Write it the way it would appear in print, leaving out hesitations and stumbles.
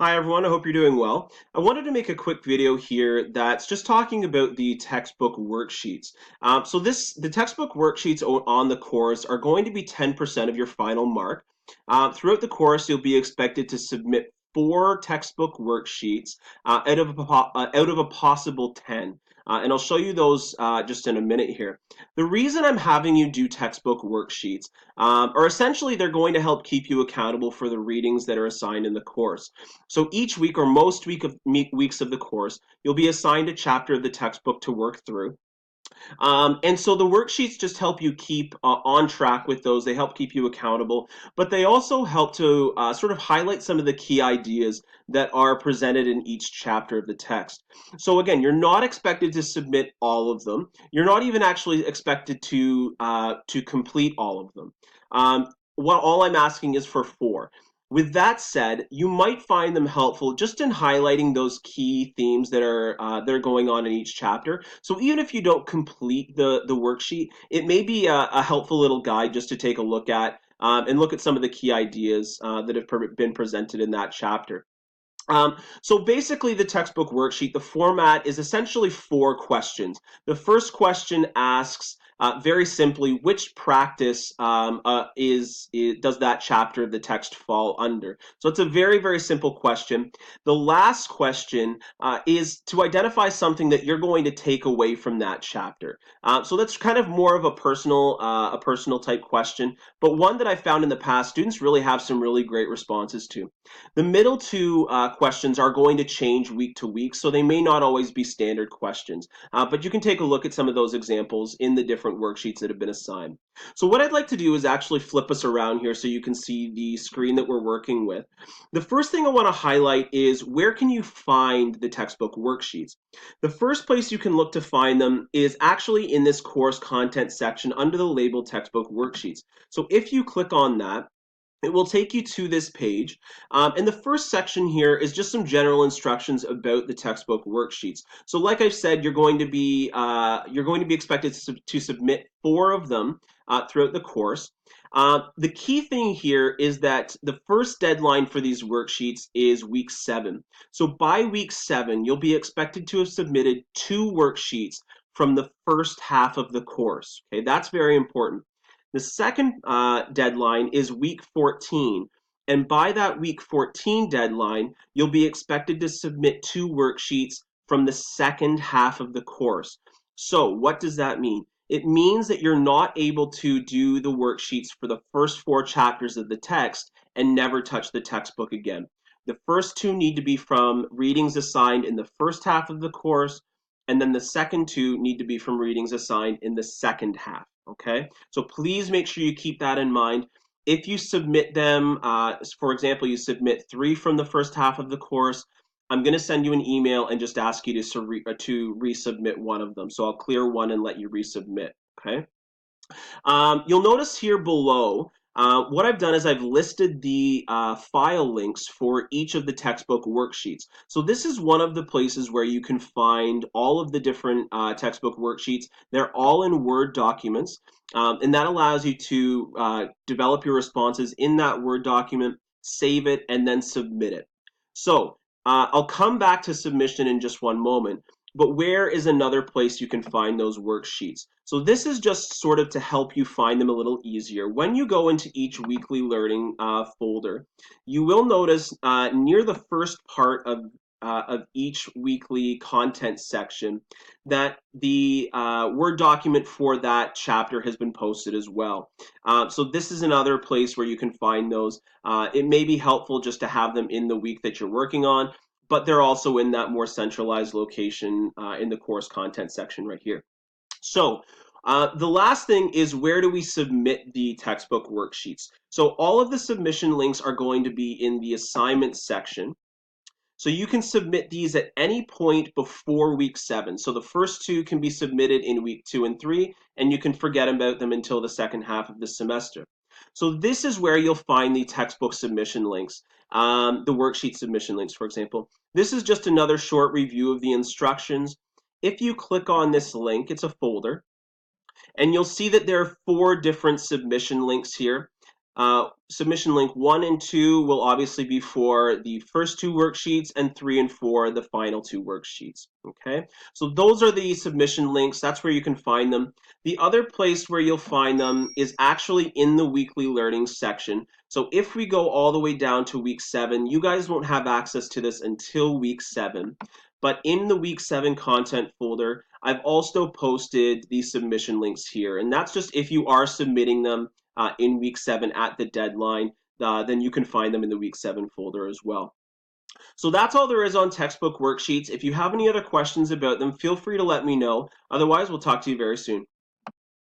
Hi everyone, I hope you're doing well. I wanted to make a quick video here that's just talking about the textbook worksheets. The textbook worksheets on the course are going to be 10% of your final mark. Throughout the course, you'll be expected to submit 4 textbook worksheets out of a possible 10. And I'll show you those just in a minute here. The reason I'm having you do textbook worksheets are essentially they're going to help keep you accountable for the readings that are assigned in the course. So each week or most weeks of the course, you'll be assigned a chapter of the textbook to work through. And so the worksheets just help you keep on track with those. They help keep you accountable, but they also help to sort of highlight some of the key ideas that are presented in each chapter of the text. So again, you're not expected to submit all of them. You're not even actually expected to complete all of them. What all I'm asking is for 4. With that said, you might find them helpful just in highlighting those key themes that are going on in each chapter. So even if you don't complete the worksheet, it may be a helpful little guide just to take a look at and look at some of the key ideas that have been presented in that chapter. So basically, the textbook worksheet, the format is essentially 4 questions. The first question asks very simply, which practice does that chapter of the text fall under? So it's a very, very simple question. The last question is to identify something that you're going to take away from that chapter. So that's kind of more of a personal type question, but one that I found in the past, students really have some really great responses to. The middle 2 questions are going to change week to week, so they may not always be standard questions. But you can take a look at some of those examples in the different worksheets that have been assigned. So what I'd like to do is actually flip us around here so you can see the screen that we're working with. The first thing I want to highlight is where can you find the textbook worksheets? The first place you can look to find them is actually in this course content section under the label textbook worksheets. So if you click on that, it will take you to this page, and the first section here is just some general instructions about the textbook worksheets. So, like I've said, you're going to be expected to submit 4 of them throughout the course. The key thing here is that the first deadline for these worksheets is week 7. So by week 7, you'll be expected to have submitted 2 worksheets from the first half of the course. Okay, that's very important. The second deadline is week 14. And by that week 14 deadline, you'll be expected to submit 2 worksheets from the second half of the course. So what does that mean? It means that you're not able to do the worksheets for the first 4 chapters of the text and never touch the textbook again. The first 2 need to be from readings assigned in the first half of the course, and then the second 2 need to be from readings assigned in the second half. Okay, so please make sure you keep that in mind. If you submit them, for example, you submit 3 from the first half of the course, I'm going to send you an email and just ask you to resubmit one of them. So I'll clear one and let you resubmit. Okay. You'll notice here below, what I've done is I've listed the file links for each of the textbook worksheets. So this is one of the places where you can find all of the different textbook worksheets. They're all in Word documents, and that allows you to develop your responses in that Word document, save it, and then submit it. So I'll come back to submission in just one moment, but where is another place you can find those worksheets? So this is just sort of to help you find them a little easier. When you go into each weekly learning folder, you will notice near the first part of each weekly content section that the Word document for that chapter has been posted as well. So this is another place where you can find those. It may be helpful just to have them in the week that you're working on, but they're also in that more centralized location in the course content section right here. So the last thing is, where do we submit the textbook worksheets? So all of the submission links are going to be in the assignment section. So you can submit these at any point before week 7. So the first 2 can be submitted in week 2 and 3, and you can forget about them until the second half of the semester. So this is where you'll find the textbook submission links, the worksheet submission links, for example. This is just another short review of the instructions. If you click on this link, it's a folder, and you'll see that there are 4 different submission links here. Submission link 1 and 2 will obviously be for the first two worksheets, and 3 and 4 the final two worksheets. Okay, so those are the submission links. That's where you can find them. The other place where you'll find them is actually in the weekly learning section. So if we go all the way down to week 7, you guys won't have access to this until week 7. But in the week 7 content folder, I've also posted the submission links here. And that's just if you are submitting them in week 7 at the deadline, then you can find them in the week 7 folder as well. So that's all there is on textbook worksheets. If you have any other questions about them, feel free to let me know. Otherwise, we'll talk to you very soon.